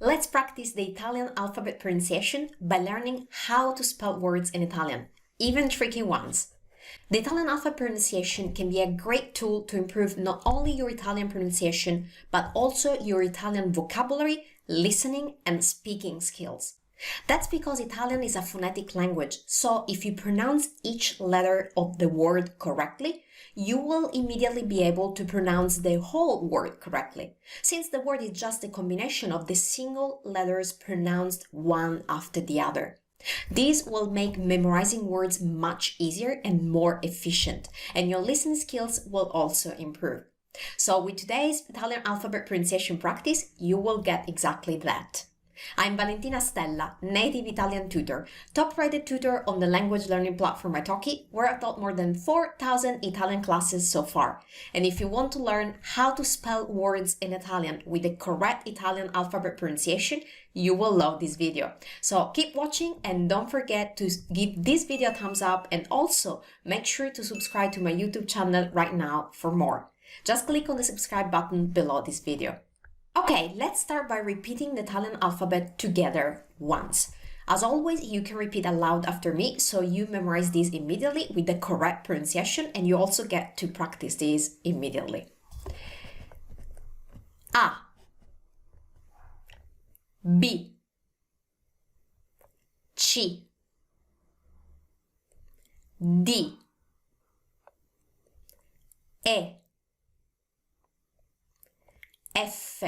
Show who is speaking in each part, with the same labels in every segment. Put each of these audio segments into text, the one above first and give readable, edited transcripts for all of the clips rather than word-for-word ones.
Speaker 1: Let's practice the Italian alphabet pronunciation by learning how to spell words in Italian, even tricky ones. The Italian alphabet pronunciation can be a great tool to improve not only your Italian pronunciation, but also your Italian vocabulary, listening, and speaking skills. That's because Italian is a phonetic language, so if you pronounce each letter of the word correctly, you will immediately be able to pronounce the whole word correctly, since the word is just a combination of the single letters pronounced one after the other. This will make memorizing words much easier and more efficient, and your listening skills will also improve. So with today's Italian alphabet pronunciation practice, you will get exactly that. I'm Valentina Stella, native Italian tutor, top-rated tutor on the language learning platform 𝗍𝗏, where I've taught more than 4,000 Italian classes so far. And if you want to learn how to spell words in Italian with the correct Italian alphabet pronunciation, you will love this video. So keep watching and don't forget to give this video a thumbs up, and also make sure to subscribe to my YouTube channel right now for more. Just click on the subscribe button below this video. Okay, let's start by repeating the Italian alphabet together once. As always, you can repeat aloud after me, so you memorize this immediately with the correct pronunciation, and you also get to practice this immediately. A, B, C, D, E, F,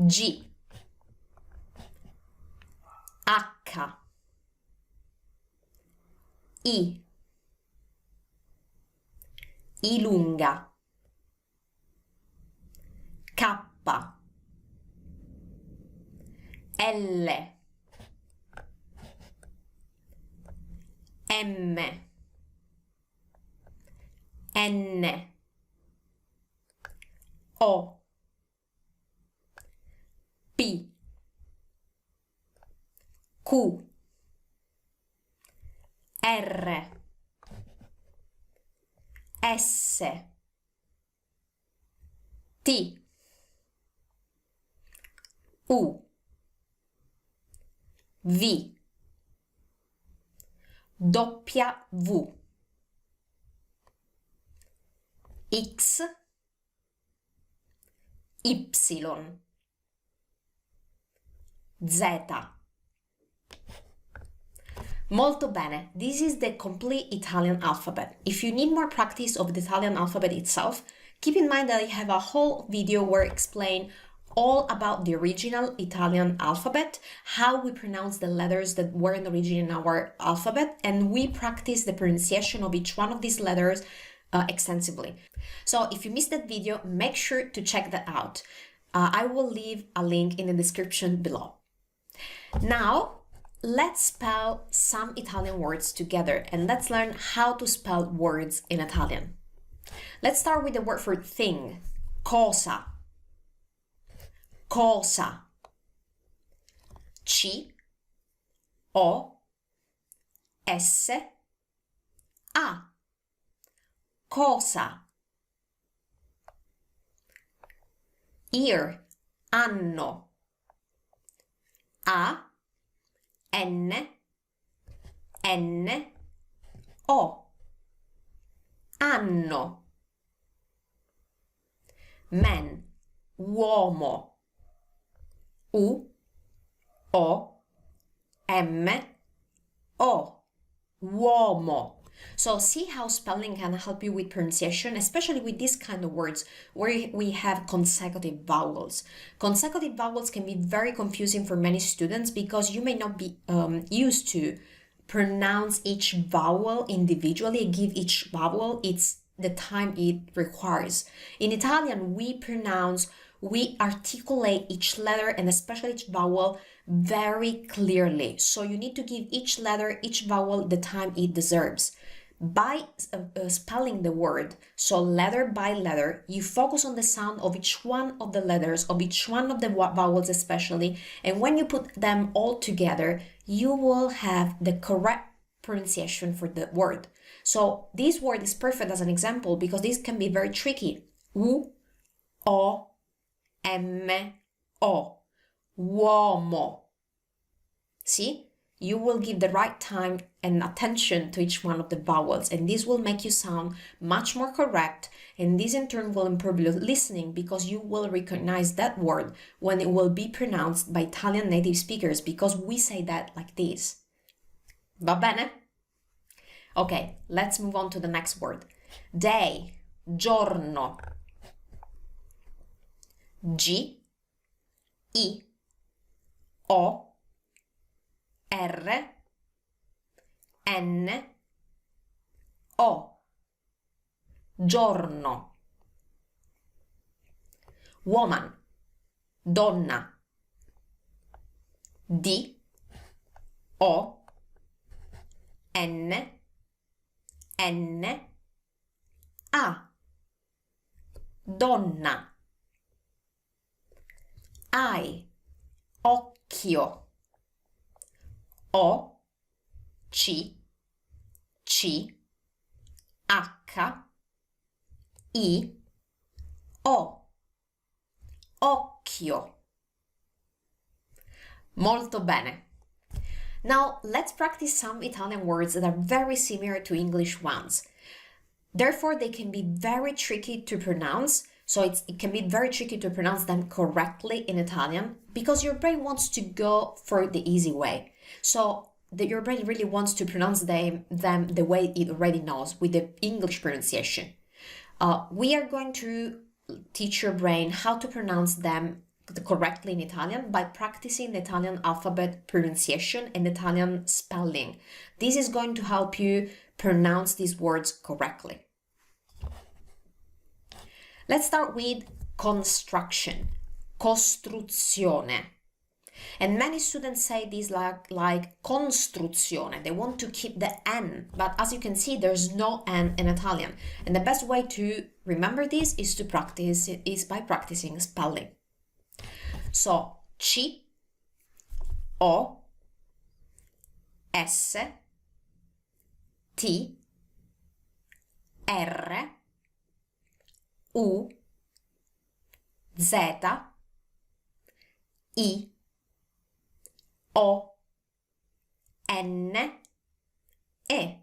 Speaker 1: G, H, I, I lunga, K, L, M, N, O, P, Q, R, S, T, U, V, W, X, Y, Z. Molto bene, this is the complete Italian alphabet. If you need more practice of the Italian alphabet itself, keep in mind that I have a whole video where I explain all about the original Italian alphabet, how we pronounce the letters that were in origin in our alphabet, and we practice the pronunciation of each one of these letters extensively. So if you missed that video, make sure to check that out. I will leave a link in the description below. Now, let's spell some Italian words together, and let's learn how to spell words in Italian. Let's start with the word for thing. Cosa. Cosa. C, O, S, A. Cosa. Ear, anno. A, N, N, O. Anno. Man, uomo. U, O, M, O. Uomo. So see how spelling can help you with pronunciation, especially with this kind of words where we have consecutive vowels. Consecutive vowels can be very confusing for many students because you may not be used to pronounce each vowel individually and give each vowel the time it requires. In Italian, we articulate each letter and especially each vowel very clearly. So you need to give each letter, each vowel the time it deserves. By spelling the word, so letter by letter, you focus on the sound of each one of the letters, of each one of the vowels especially, and when you put them all together, you will have the correct pronunciation for the word. So this word is perfect as an example because this can be very tricky. U, O, M-O, uomo. See? You will give the right time and attention to each one of the vowels, and this will make you sound much more correct, and this in turn will improve your listening because you will recognize that word when it will be pronounced by Italian native speakers, because we say that like this. Va bene? Okay, let's move on to the next word. Day, giorno. G, I, O, R, N, O. Giorno. Woman, donna. D, O, N, N, A. Donna. Eye, occhio. O, C, C, H, I, O. Occhio. Molto bene. Now let's practice some Italian words that are very similar to English ones. Therefore, they can be very tricky to pronounce. So it can be very tricky to pronounce them correctly in Italian because your brain wants to go for the easy way. So your brain really wants to pronounce them the way it already knows, with the English pronunciation. We are going to teach your brain how to pronounce them correctly in Italian by practicing the Italian alphabet pronunciation and Italian spelling. This is going to help you pronounce these words correctly. Let's start with construction, costruzione. And many students say this like costruzione. They want to keep the N, but as you can see, there's no N in Italian. And the best way to remember this is by practicing spelling. So, C, O, S, T, R, U, Z, I, O, N, E.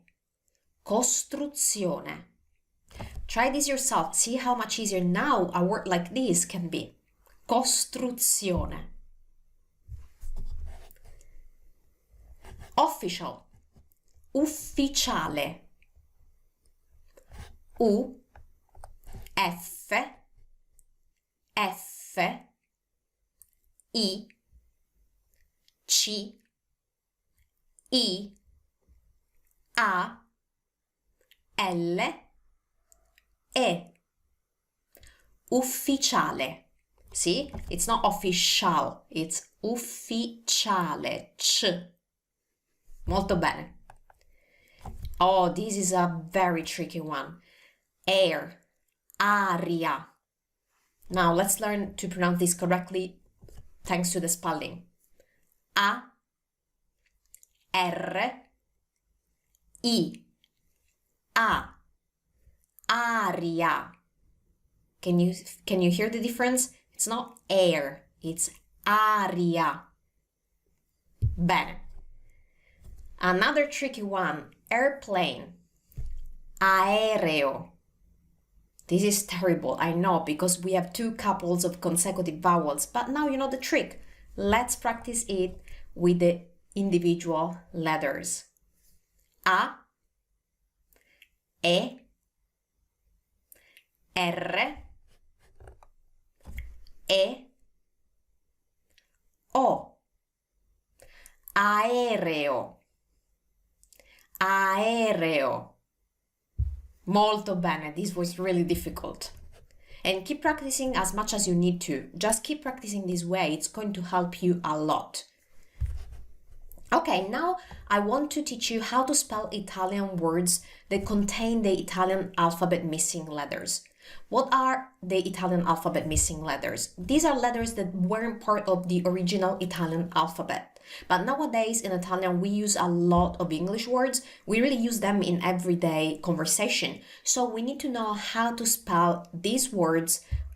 Speaker 1: Costruzione. Try this yourself. See how much easier now a word like this can be. Costruzione. Official. Ufficiale. U, F, F, I, C, I, A, L, E. Ufficiale. See? It's not official, it's ufficiale. C. Molto bene. Oh, this is a very tricky one. Air. Aria. Now let's learn to pronounce this correctly thanks to the spelling. A, R, I, A. Aria. Can you hear the difference? It's not air, it's aria. Bene. Another tricky one, airplane. Aereo. This is terrible, I know, because we have two couples of consecutive vowels, but now you know the trick. Let's practice it with the individual letters. A, E, R, E, O. Aereo. Aereo. Molto bene, this was really difficult. And keep practicing as much as you need to. Just keep practicing this way, it's going to help you a lot. Okay, now I want to teach you how to spell Italian words that contain the Italian alphabet missing letters. What are the Italian alphabet missing letters? These are letters that weren't part of the original Italian alphabet. But nowadays in Italian, we use a lot of English words. We really use them in everyday conversation. So we need to know how to spell these words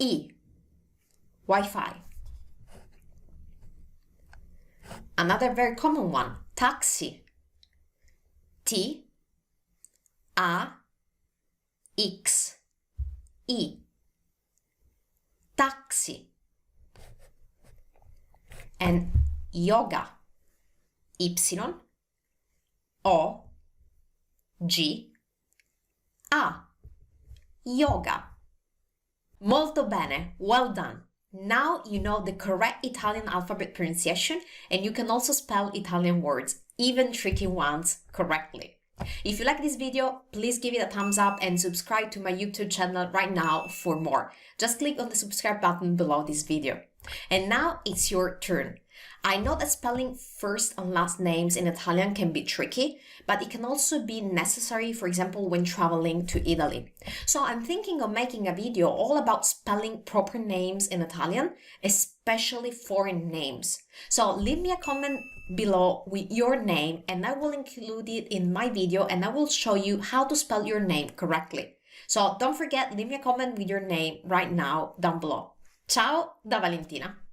Speaker 1: I, Wi-Fi. Another very common one, taxi. T, A, X, I. Taxi. And yoga. Y, O, G, A. Yoga. Molto bene, well done. Now you know the correct Italian alphabet pronunciation and you can also spell Italian words, even tricky ones, correctly. If you like this video, please give it a thumbs up and subscribe to my YouTube channel right now for more. Just click on the subscribe button below this video. And now it's your turn. I know that spelling first and last names in Italian can be tricky, but it can also be necessary, for example, when traveling to Italy. So I'm thinking of making a video all about spelling proper names in Italian, especially foreign names. So leave me a comment below with your name and I will include it in my video and I will show you how to spell your name correctly. So don't forget, leave me a comment with your name right now down below. Ciao da Valentina!